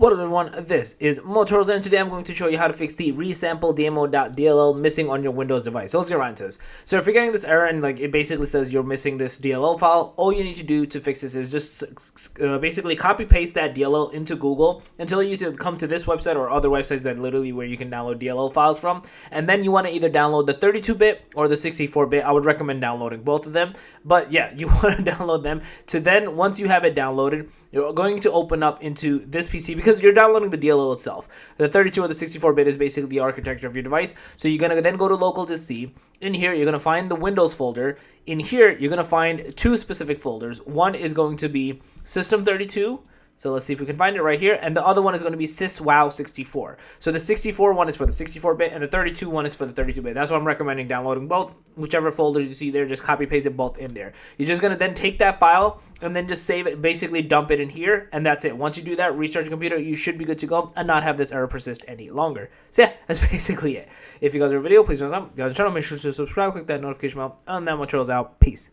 What up everyone, this is Motorola and today I'm going to show you how to fix the ResampleDMO.dll missing on your Windows device. So let's get right into this. So if you're getting this error and it basically says you're missing this DLL file, all you need to do to fix this is just basically copy paste that DLL into Google until you come to this website or other websites that literally where you can download DLL files from. And then you want to either download the 32-bit or the 64-bit. I would recommend downloading both of them. But yeah, you want to download them to then once you have it downloaded, you're going to open up into this PC because you're downloading the DLL itself. The 32 or the 64-bit is basically the architecture of your device. So you're going to then go to local to C. In here, you're going to find the Windows folder. In here, you're going to find two specific folders. One is going to be System32. So let's see if we can find it right here. And the other one is going to be SysWow64. So the 64 one is for the 64-bit and the 32 one is for the 32-bit. That's why I'm recommending downloading both. Whichever folder you see there, just copy paste it both in there. You're just going to then take that file and then just save it, basically dump it in here. And that's it. Once you do that, restart your computer, you should be good to go and not have this error persist any longer. So yeah, that's basically it. If you guys are a video, please thumbs up. If you guys are on the channel, make sure to subscribe, click that notification bell, and then Motorola's out. Peace.